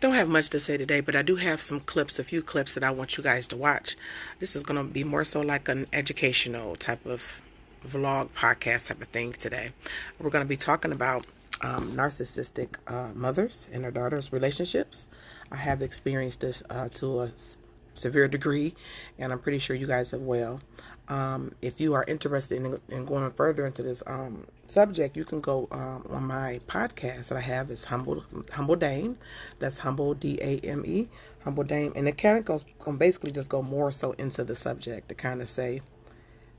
Don't have much to say today, but I do have a few clips that I want you guys to watch. This is going to be more so like an educational type of vlog podcast type of thing today. We're going to be talking about narcissistic mothers and their daughters' relationships. I have experienced this to a severe degree, and I'm pretty sure you guys have well. If you are interested in going further into this subject, you can go on my podcast that I have. Is Humble Dame. That's Humble Dame, Humble Dame, and it kind of goes basically just go more so into the subject to kind of say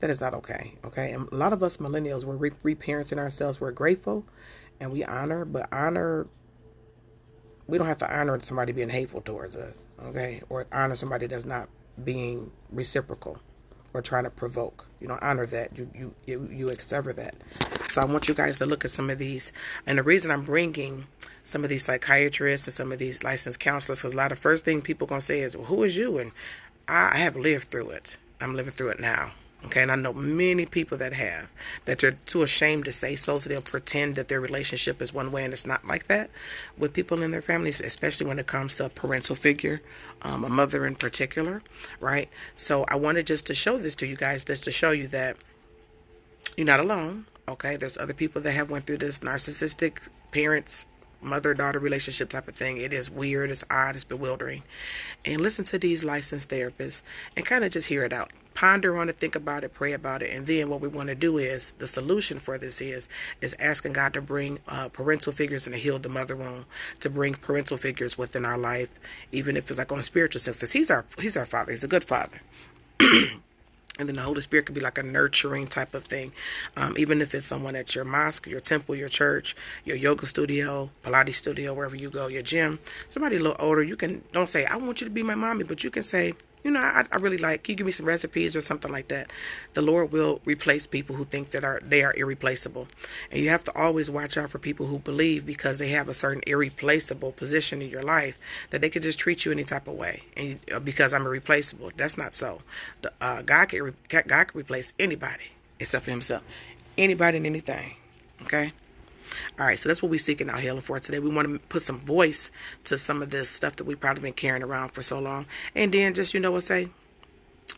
that is not okay. Okay, and a lot of us millennials, we're reparenting ourselves. We're grateful and we honor, but honor, we don't have to honor somebody being hateful towards us, okay, or honor somebody that's not being reciprocal or trying to provoke. You don't honor that. You sever that. So I want you guys to look at some of these, and the reason I'm bringing some of these psychiatrists and some of these licensed counselors, because a lot of first thing people gonna say is, "Well, who is you?" And I have lived through it. I'm living through it now. Okay, and I know many people that have, that they're too ashamed to say so they'll pretend that their relationship is one way and it's not like that with people in their families, especially when it comes to a parental figure, a mother in particular, right? So I wanted just to show this to you guys, just to show you that you're not alone, okay? There's other people that have went through this narcissistic parents, mother-daughter relationship type of thing. It is weird, it's odd, it's bewildering. And listen to these licensed therapists and kind of just hear it out. Ponder on it, think about it, pray about it, and then what we want to do is, the solution for this is asking God to bring parental figures and to heal the mother wound, to bring parental figures within our life, even if it's like on a spiritual sense. He's our father, he's a good father. And then the Holy Spirit could be like a nurturing type of thing. Even if it's someone at your mosque, your temple, your church, your yoga studio, Pilates studio, wherever you go, your gym. Somebody a little older, you can, don't say, "I want you to be my mommy," but you can say, I really like, can you give me some recipes or something like that? The Lord will replace people who think that they are irreplaceable. And you have to always watch out for people who believe because they have a certain irreplaceable position in your life that they could just treat you any type of way. And because I'm irreplaceable. That's not so. God can replace anybody except for himself. Anybody and anything. Okay? All right, so that's what we're seeking out healing for today. We want to put some voice to some of this stuff that we've probably been carrying around for so long. And then just,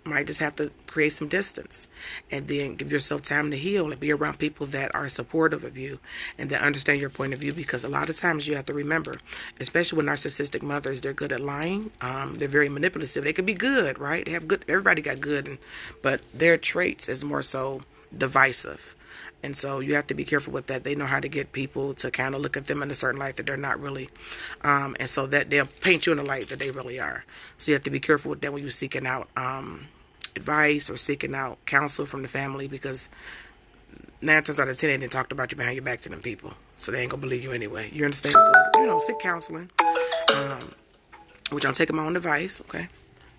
might just have to create some distance and then give yourself time to heal and be around people that are supportive of you and that understand your point of view, because a lot of times you have to remember, especially with narcissistic mothers, they're good at lying. They're very manipulative. They can be good, right? They have good, everybody got good, but their traits is more so divisive. And so you have to be careful with that. They know how to get people to kind of look at them in a certain light that they're not really. And so that they'll paint you in a light that they really are. So you have to be careful with that when you're seeking out advice or seeking out counsel from the family, because 9 times out of 10 they didn't talk about you behind your back to them people. So they ain't going to believe you anyway. You understand? So, seek counseling, which I'm taking my own advice, okay?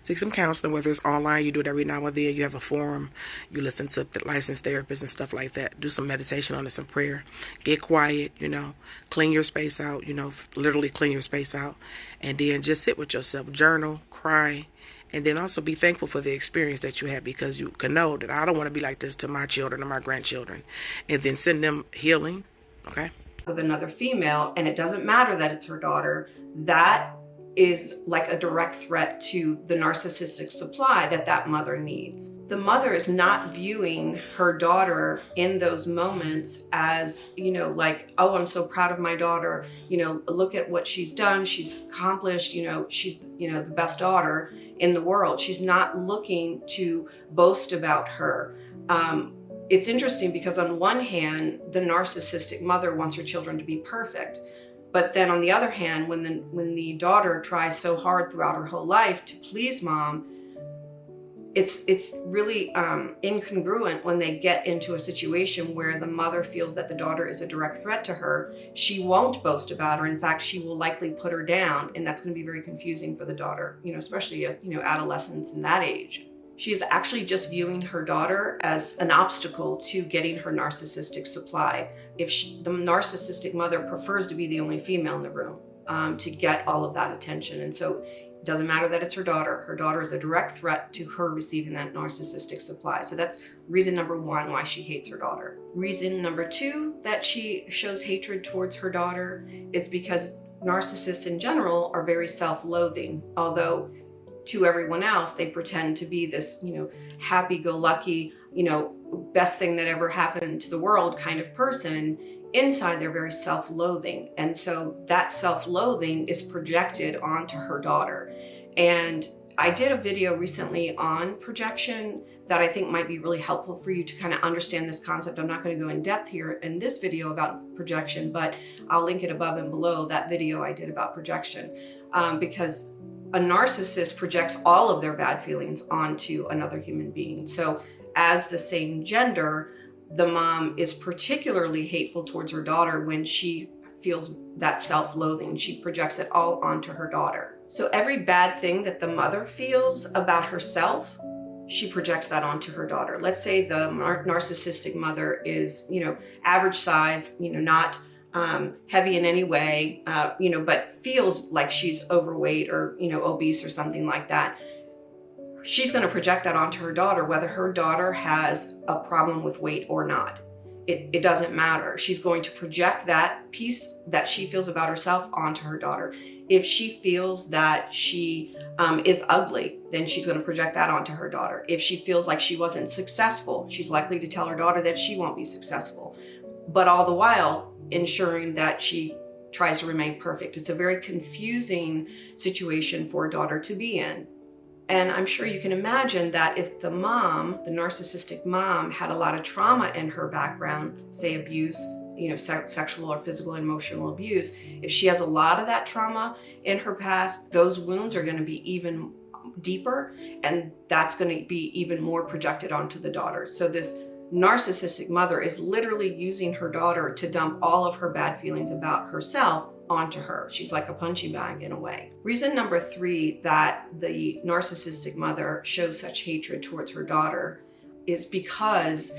Seek some counseling, whether it's online, you do it every now and then, you have a forum, you listen to the licensed therapists and stuff like that, do some meditation on it, some prayer, get quiet, clean your space out, literally clean your space out, and then just sit with yourself, journal, cry, and then also be thankful for the experience that you had, because you can know that I don't want to be like this to my children or my grandchildren, and then send them healing, okay? With another female, and it doesn't matter that it's her daughter, that is like a direct threat to the narcissistic supply that mother needs. The mother is not viewing her daughter in those moments as, like, "Oh, I'm so proud of my daughter. Look at what she's done. She's accomplished. She's, the best daughter in the world." She's not looking to boast about her. It's interesting because on one hand, the narcissistic mother wants her children to be perfect. But then on the other hand, when the daughter tries so hard throughout her whole life to please mom, it's really incongruent when they get into a situation where the mother feels that the daughter is a direct threat to her. She won't boast about her. In fact, she will likely put her down, and that's going to be very confusing for the daughter, especially adolescents in that age. She is actually just viewing her daughter as an obstacle to getting her narcissistic supply. The narcissistic mother prefers to be the only female in the room to get all of that attention. And so it doesn't matter that it's her daughter. Her daughter is a direct threat to her receiving that narcissistic supply. So that's reason number 1 why she hates her daughter. Reason number 2 that she shows hatred towards her daughter is because narcissists in general are very self-loathing, although to everyone else, they pretend to be this, happy-go-lucky, best thing that ever happened to the world kind of person. Inside, they're very self-loathing. And so that self-loathing is projected onto her daughter. And I did a video recently on projection that I think might be really helpful for you to kind of understand this concept. I'm not going to go in depth here in this video about projection, but I'll link it above and below that video I did about projection, because a narcissist projects all of their bad feelings onto another human being. So as the same gender, the mom is particularly hateful towards her daughter when she feels that self-loathing. She projects it all onto her daughter. So every bad thing that the mother feels about herself, she projects that onto her daughter. Let's say the narcissistic mother is, average size, not heavy in any way, but feels like she's overweight or, obese or something like that. She's going to project that onto her daughter, whether her daughter has a problem with weight or not. It doesn't matter. She's going to project that piece that she feels about herself onto her daughter. If she feels that she is ugly, then she's going to project that onto her daughter. If she feels like she wasn't successful, she's likely to tell her daughter that she won't be successful, but all the while ensuring that she tries to remain perfect. It's a very confusing situation for a daughter to be in. And I'm sure you can imagine that if the mom, the narcissistic mom, had a lot of trauma in her background, say abuse, sexual or physical and emotional abuse, if she has a lot of that trauma in her past, those wounds are going to be even deeper, and that's going to be even more projected onto the daughter. So this narcissistic mother is literally using her daughter to dump all of her bad feelings about herself onto her. She's like a punching bag in a way. Reason number 3 that the narcissistic mother shows such hatred towards her daughter is because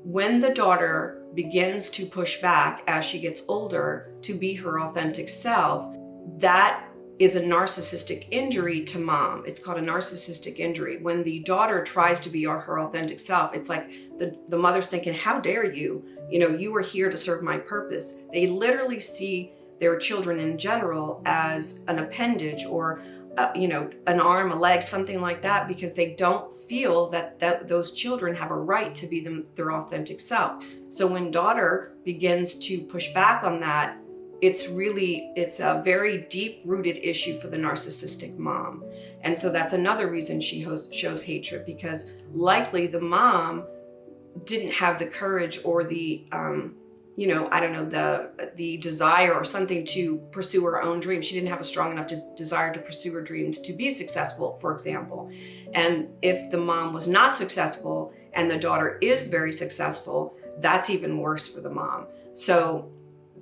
when the daughter begins to push back as she gets older to be her authentic self, that is a narcissistic injury to mom. It's called a narcissistic injury. When the daughter tries to be her authentic self, it's like the mother's thinking, how dare you? You were here to serve my purpose. They literally see their children in general as an appendage or an arm, a leg, something like that, because they don't feel that those children have a right to be their authentic self. So when daughter begins to push back on that, it's a very deep-rooted issue for the narcissistic mom. And so that's another reason she shows hatred, because likely the mom didn't have the courage or the the desire or something to pursue her own dreams. She didn't have a strong enough desire to pursue her dreams to be successful, for example. And if the mom was not successful and the daughter is very successful, that's even worse for the mom. So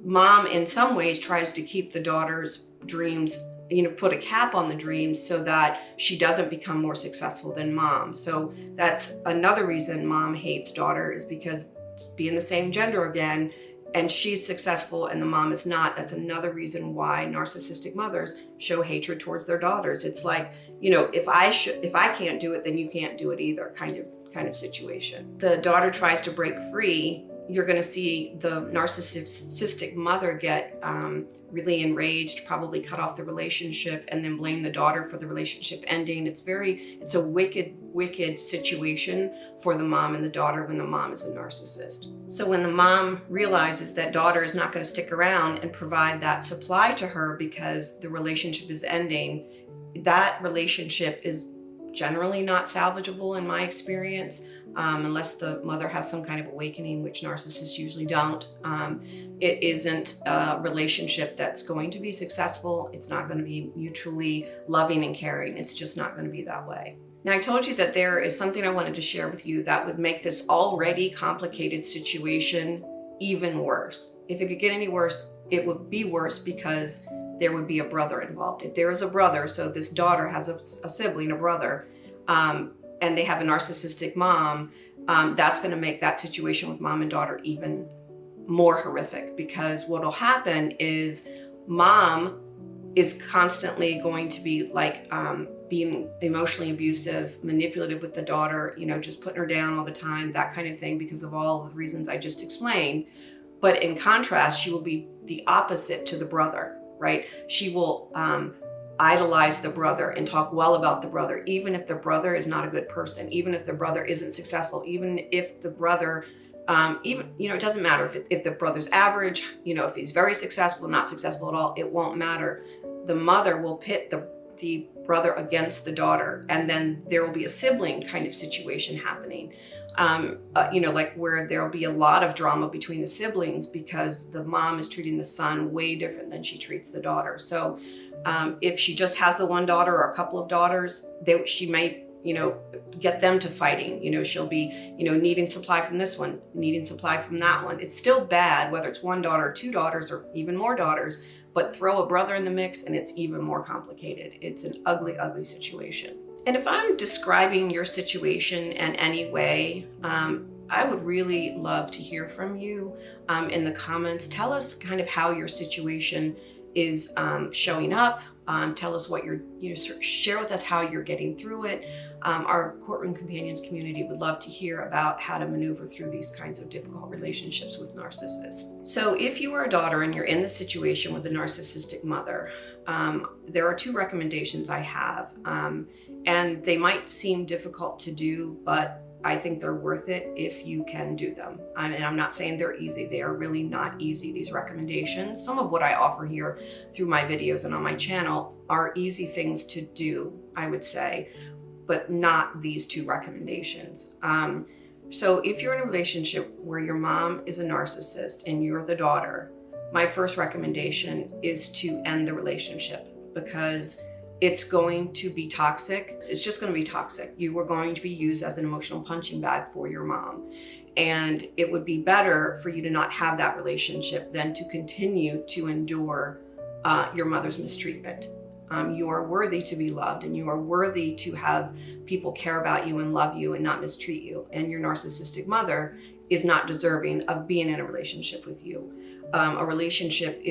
mom, in some ways, tries to keep the daughter's dreams, put a cap on the dreams so that she doesn't become more successful than mom. So that's another reason mom hates daughter, is because being the same gender again, and she's successful and the mom is not. That's another reason why narcissistic mothers show hatred towards their daughters. It's like, if I can't do it, then you can't do it either, kind of situation. The daughter tries to break free. You're going to see the narcissistic mother get really enraged, probably cut off the relationship, and then blame the daughter for the relationship ending. It's a wicked situation for the mom and the daughter when the mom is a narcissist. So when the mom realizes that daughter is not going to stick around and provide that supply to her because the relationship is ending, that relationship is generally not salvageable in my experience, unless the mother has some kind of awakening, which narcissists usually don't. It isn't a relationship that's going to be successful. It's not going to be mutually loving and caring. It's just not going to be that way. Now, I told you that there is something I wanted to share with you that would make this already complicated situation even worse. If it could get any worse, it would be worse because there would be a brother involved. If there is a brother, so this daughter has a sibling, a brother, and they have a narcissistic mom, that's going to make that situation with mom and daughter even more horrific, because what will happen is mom is constantly going to be like being emotionally abusive, manipulative with the daughter, just putting her down all the time, that kind of thing, because of all of the reasons I just explained. But in contrast, she will be the opposite to the brother. right? She will idolize the brother and talk well about the brother, even if the brother is not a good person, even if the brother isn't successful, even if the brother, it doesn't matter if the brother's average, if he's very successful, not successful at all, it won't matter. The mother will pit the brother against the daughter, and then there will be a sibling kind of situation happening. Like where there'll be a lot of drama between the siblings because the mom is treating the son way different than she treats the daughter. So if she just has the one daughter or a couple of daughters, she may, get them to fighting. She'll be, needing supply from this one, needing supply from that one. It's still bad, whether it's one daughter or two daughters or even more daughters, but throw a brother in the mix and it's even more complicated. It's an ugly, ugly situation. And if I'm describing your situation in any way, I would really love to hear from you in the comments. Tell us kind of how your situation is showing up. Tell us what share with us how you're getting through it. Our Courtroom Companions community would love to hear about how to maneuver through these kinds of difficult relationships with narcissists. So if you are a daughter and you're in the situation with a narcissistic mother, there are two recommendations I have. And they might seem difficult to do, but I think they're worth it if you can do them. And I'm not saying they're easy. They are really not easy, these recommendations. Some of what I offer here through my videos and on my channel are easy things to do, I would say, but not these two recommendations. So if you're in a relationship where your mom is a narcissist and you're the daughter, my first recommendation is to end the relationship, because it's going to be toxic. It's just going to be toxic. You are going to be used as an emotional punching bag for your mom. And it would be better for you to not have that relationship than to continue to endure your mother's mistreatment. You are worthy to be loved, and you are worthy to have people care about you and love you and not mistreat you. And your narcissistic mother is not deserving of being in a relationship with you. A relationship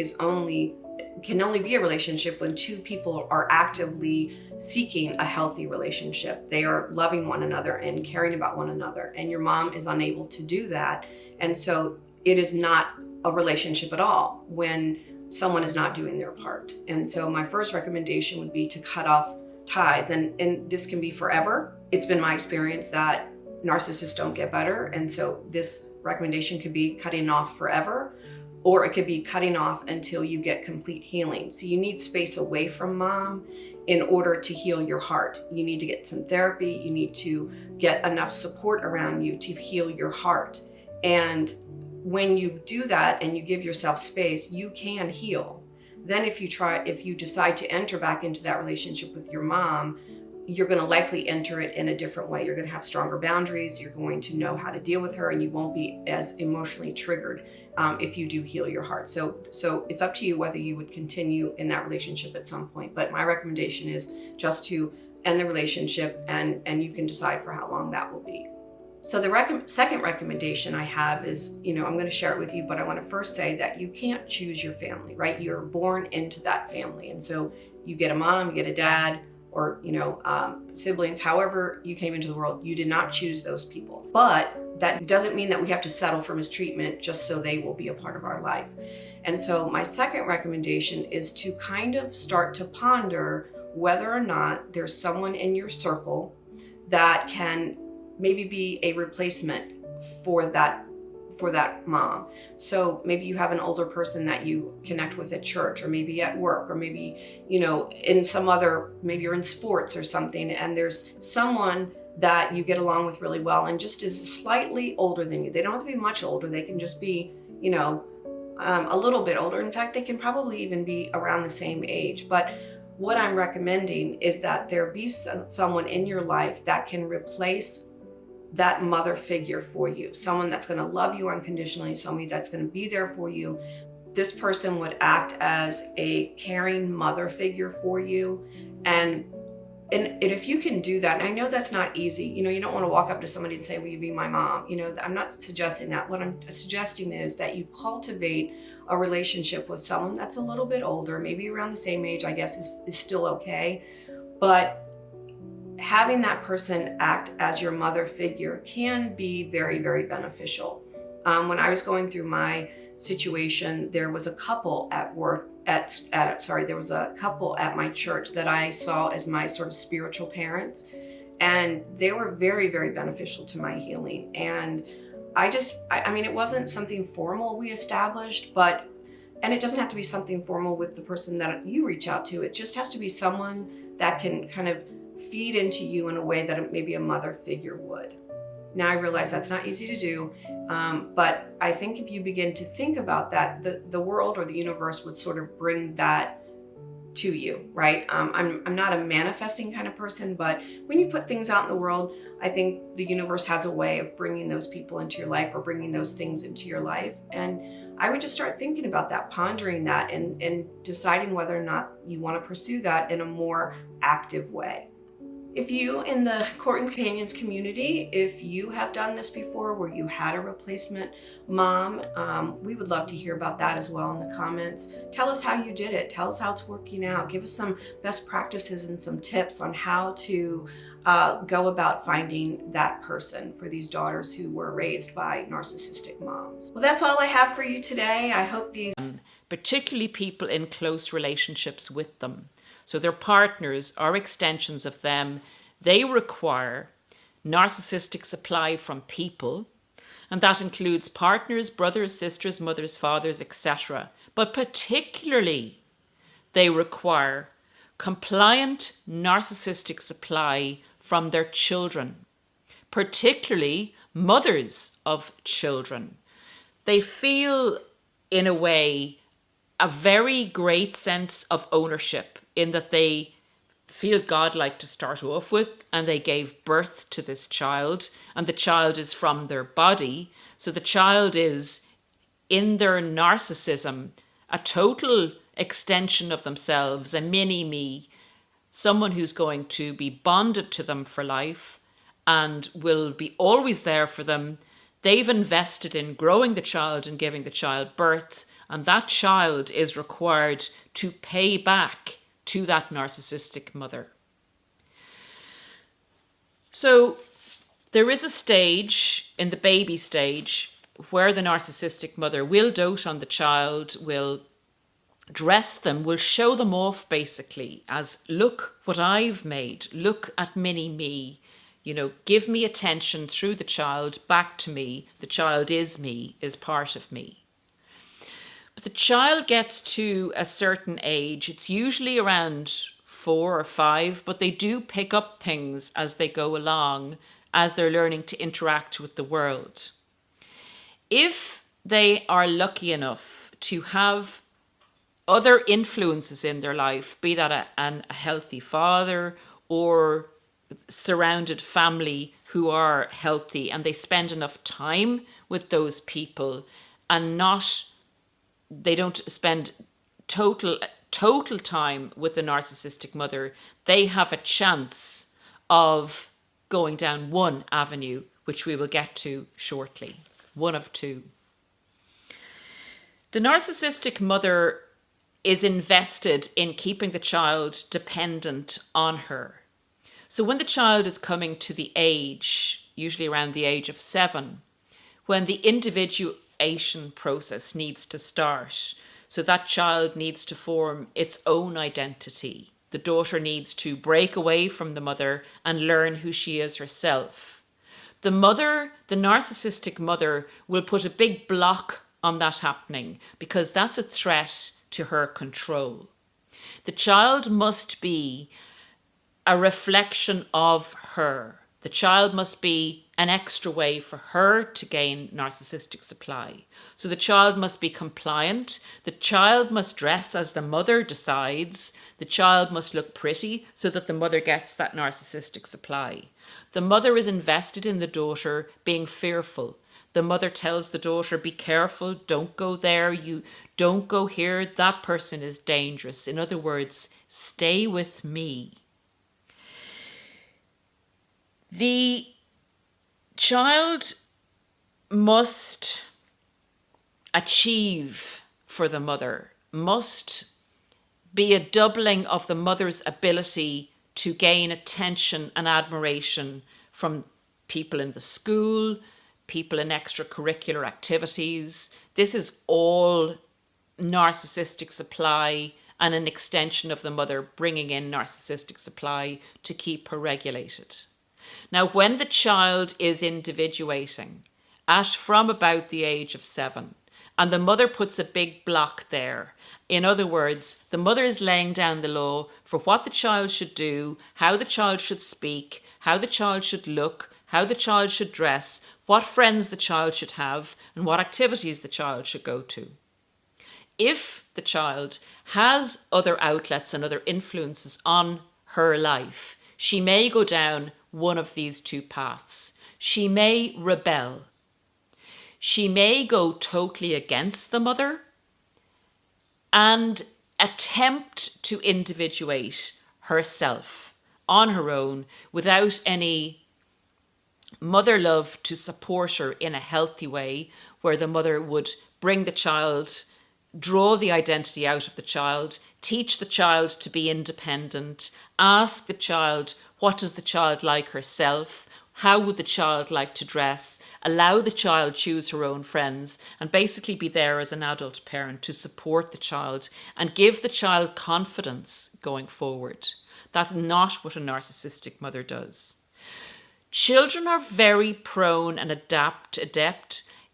can only be a relationship when two people are actively seeking a healthy relationship. They are loving one another and caring about one another, and your mom is unable to do that. And so it is not a relationship at all when someone is not doing their part. And so my first recommendation would be to cut off ties. And this can be forever. It's been my experience that narcissists don't get better. And so this recommendation could be cutting off forever, or it could be cutting off until you get complete healing. So you need space away from mom in order to heal your heart. You need to get some therapy. You need to get enough support around you to heal your heart. And when you do that and you give yourself space, you can heal. Then if you decide to enter back into that relationship with your mom, you're going to likely enter it in a different way. You're going to have stronger boundaries. You're going to know how to deal with her, and you won't be as emotionally triggered if you do heal your heart. So it's up to you whether you would continue in that relationship at some point. But my recommendation is just to end the relationship, and you can decide for how long that will be. So the second recommendation I have is, I'm going to share it with you, but I want to first say that you can't choose your family, right? You're born into that family. And so you get a mom, you get a dad, or siblings, however you came into the world. You did not choose those people. But that doesn't mean that we have to settle for mistreatment just so they will be a part of our life. And so my second recommendation is to kind of start to ponder whether or not there's someone in your circle that can maybe be a replacement for that mom. So maybe you have an older person that you connect with at church, or maybe at work, or maybe, in some other, maybe you're in sports or something, and there's someone that you get along with really well and just is slightly older than you. They don't have to be much older. They can just be, a little bit older. In fact, they can probably even be around the same age. But what I'm recommending is that there be someone in your life that can replace that mother figure for you, someone that's going to love you unconditionally, somebody that's going to be there for you. This person would act as a caring mother figure for you. And if you can do that, and I know that's not easy, you don't want to walk up to somebody and say, will you be my mom? I'm not suggesting that. What I'm suggesting is that you cultivate a relationship with someone that's a little bit older, maybe around the same age, I guess is still okay. But having that person act as your mother figure can be very, very beneficial. When I was going through my situation, there was a couple at work, there was a couple at my church that I saw as my sort of spiritual parents, and they were very, very beneficial to my healing. And I mean, it wasn't something formal we established, and it doesn't have to be something formal with the person that you reach out to. It just has to be someone that can kind of feed into you in a way that maybe a mother figure would. Now I realize that's not easy to do, but I think if you begin to think about that, the world or the universe would sort of bring that to you, right? I'm not a manifesting kind of person, but when you put things out in the world, I think the universe has a way of bringing those people into your life or bringing those things into your life. And I would just start thinking about that, pondering that, and deciding whether or not you want to pursue that in a more active way. If you in the Court and Companions community, if you have done this before where you had a replacement mom, we would love to hear about that as well in the comments. Tell us how you did it. Tell us how it's working out. Give us some best practices and some tips on how to go about finding that person for these daughters who were raised by narcissistic moms. Well, that's all I have for you today. I hope these... particularly people in close relationships with them. So their partners are extensions of them. They require narcissistic supply from people, and that includes partners, brothers, sisters, mothers, fathers, etc. But particularly, they require compliant narcissistic supply from their children, particularly mothers of children. They feel, in a way, a very great sense of ownership in that they feel godlike to start off with, and they gave birth to this child, and the child is from their body. So the child is, in their narcissism, a total extension of themselves, a mini-me, someone who's going to be bonded to them for life and will be always there for them. They've invested in growing the child and giving the child birth, and that child is required to pay back to that narcissistic mother. So there is a stage, in the baby stage, where the narcissistic mother will dote on the child, will dress them, will show them off basically as, look what I've made, look at mini me, give me attention through the child back to me. The child is me, is part of me. But the child gets to a certain age, it's usually around 4 or 5, but they do pick up things as they go along, as they're learning to interact with the world. If they are lucky enough to have other influences in their life, be that a healthy father or surrounded family who are healthy, and they spend enough time with those people and they don't spend total time with the narcissistic mother, they have a chance of going down one avenue, which we will get to shortly. One of two. The narcissistic mother is invested in keeping the child dependent on her. So when the child is coming to the age, usually around the age of 7, when the individuation process needs to start, so that child needs to form its own identity. The daughter needs to break away from the mother and learn who she is herself. The narcissistic mother, will put a big block on that happening because that's a threat to her control. The child must be a reflection of her. The child must be an extra way for her to gain narcissistic supply. So the child must be compliant. The child must dress as the mother decides. The child must look pretty so that the mother gets that narcissistic supply. The mother is invested in the daughter being fearful. The mother tells the daughter, be careful, don't go there, you don't go here, that person is dangerous. In other words, stay with me. The child must achieve for the mother, must be a doubling of the mother's ability to gain attention and admiration from people in the school, people in extracurricular activities. This is all narcissistic supply and an extension of the mother bringing in narcissistic supply to keep her regulated. Now, when the child is individuating from about the age of 7, and the mother puts a big block there, in other words, the mother is laying down the law for what the child should do, how the child should speak, how the child should look, how the child should dress, what friends the child should have, and what activities the child should go to. If the child has other outlets and other influences on her life, she may go down one of these two paths. She may rebel. She may go totally against the mother and attempt to individuate herself on her own without any mother love to support her in a healthy way, where the mother would bring the child, draw the identity out of the child, teach the child to be independent, ask the child, what does the child like herself? How would the child like to dress? Allow the child choose her own friends, and basically be there as an adult parent to support the child and give the child confidence going forward. That's not what a narcissistic mother does. Children are very prone and adept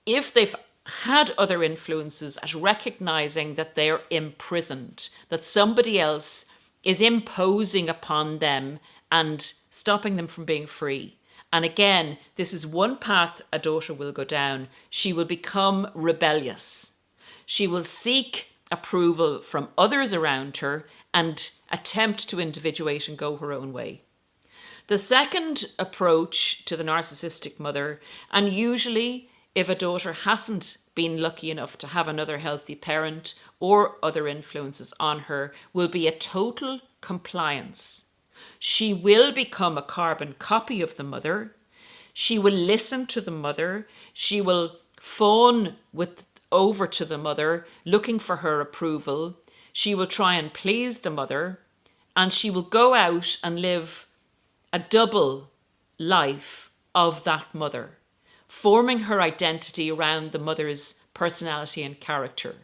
if they've had other influences at recognizing that they're imprisoned, that somebody else is imposing upon them and stopping them from being free. And again, this is one path a daughter will go down. She will become rebellious. She will seek approval from others around her and attempt to individuate and go her own way. The second approach to the narcissistic mother, and usually if a daughter hasn't been lucky enough to have another healthy parent or other influences on her, will be a total compliance. She will become a carbon copy of the mother. She will listen to the mother. She will fawn over to the mother, looking for her approval. She will try and please the mother, and she will go out and live a double life of that mother, forming her identity around the mother's personality and character.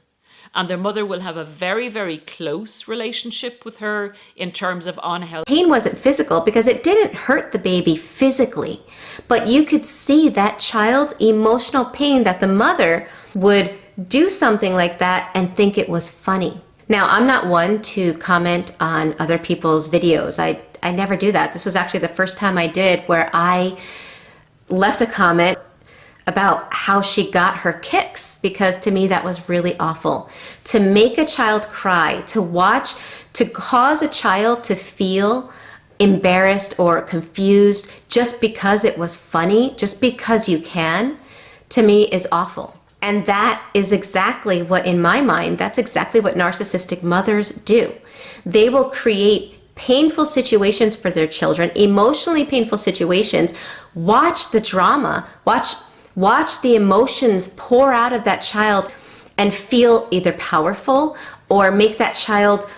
And their mother will have a very, very close relationship with her in terms of unhealthy. Pain wasn't physical because it didn't hurt the baby physically, but you could see that child's emotional pain, that the mother would do something like that and think it was funny. Now, I'm not one to comment on other people's videos. I never do that. This was actually the first time I did, where I left a comment about how she got her kicks, because to me that was really awful. To make a child cry, to cause a child to feel embarrassed or confused just because it was funny, just because you can, to me is awful. And that is exactly what, in my mind, that's exactly what narcissistic mothers do. They will create painful situations for their children, emotionally painful situations. Watch the drama, watch the emotions pour out of that child and feel either powerful or make that child,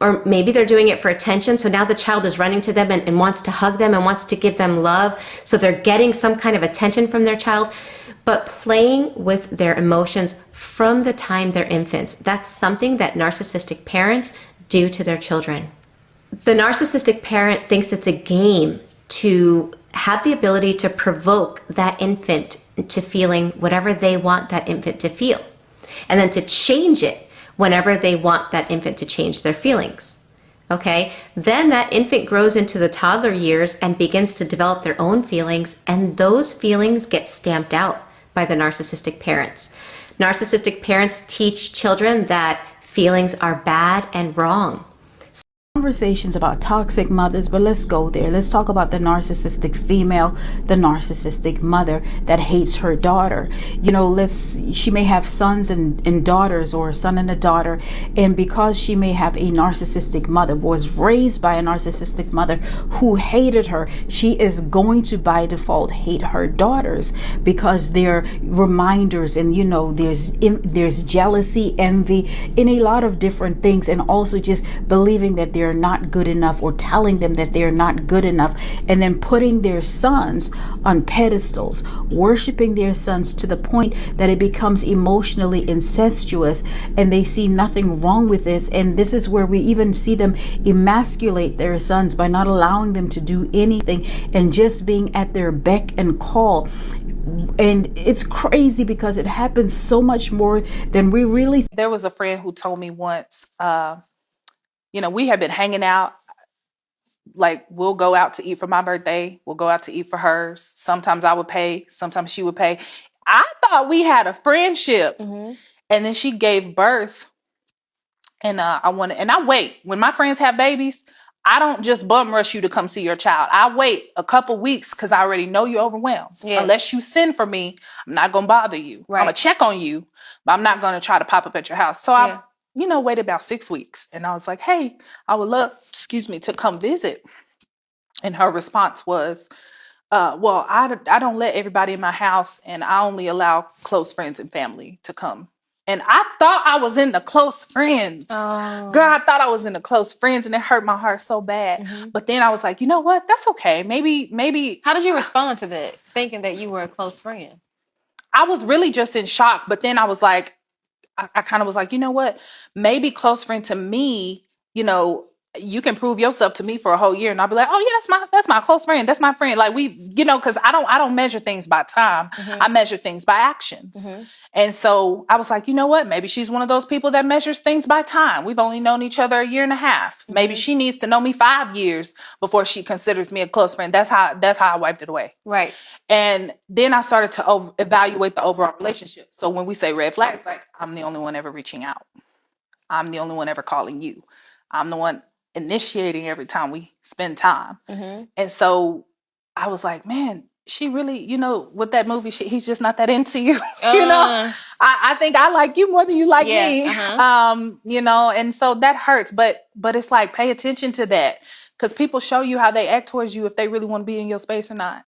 or maybe they're doing it for attention. So now the child is running to them and wants to hug them and wants to give them love. So they're getting some kind of attention from their child, but playing with their emotions from the time they're infants. That's something that narcissistic parents do to their children. The narcissistic parent thinks it's a game to have the ability to provoke that infant to feeling whatever they want that infant to feel, and then to change it whenever they want that infant to change their feelings. Okay? Then that infant grows into the toddler years and begins to develop their own feelings, and those feelings get stamped out by the narcissistic parents. Narcissistic parents teach children that feelings are bad and wrong. Conversations about toxic mothers, but let's go there. Let's talk about the narcissistic female, the narcissistic mother that hates her daughter. You know, she may have sons and daughters, or a son and a daughter, and because she may have a narcissistic mother, was raised by a narcissistic mother who hated her, she is going to by default hate her daughters, because they're reminders, and you know, there's jealousy, envy, in a lot of different things, and also just believing that they're are not good enough, or telling them that they're not good enough, and then putting their sons on pedestals, worshiping their sons to the point that it becomes emotionally incestuous, and they see nothing wrong with this. And this is where we even see them emasculate their sons by not allowing them to do anything and just being at their beck and call. And it's crazy because it happens so much more than we really. There was a friend who told me once, we had been hanging out. Like, we'll go out to eat for my birthday. We'll go out to eat for hers. Sometimes I would pay. Sometimes she would pay. I thought we had a friendship. And then she gave birth. And I wait. When my friends have babies, I don't just bum rush you to come see your child. I wait a couple weeks because I already know you're overwhelmed. Yes. Unless you send for me, I'm not going to bother you. Right. I'm going to check on you, but I'm not going to try to pop up at your house. So I waited about 6 weeks. And I was like, hey, I would love, to come visit. And her response was, well, I don't let everybody in my house, and I only allow close friends and family to come. And I thought I was in the close friends. Oh. Girl, I thought I was in the close friends, and it hurt my heart so bad. But then I was like, you know what? That's okay. Maybe. How did you respond to that, thinking that you were a close friend? I was really just in shock. But then I was like, I kind of was like, you know what? Maybe close friend to me, you can prove yourself to me for a whole year, and I'll be like, oh yeah, that's my close friend. That's my friend. Like, we, because I don't measure things by time. I measure things by actions. And so I was like, you know what? Maybe she's one of those people that measures things by time. We've only known each other a year and a half. Maybe she needs to know me 5 years before she considers me a close friend. That's how I wiped it away. Right. And then I started to evaluate the overall relationship. So when we say red flags, like, I'm the only one ever reaching out. I'm the only one ever calling you. I'm the one initiating every time we spend time. And so I was like, man, she really, with that movie, he's just not that into you. I think I like you more than you like me. And so that hurts, but it's like, pay attention to that, because people show you how they act towards you if they really want to be in your space or not.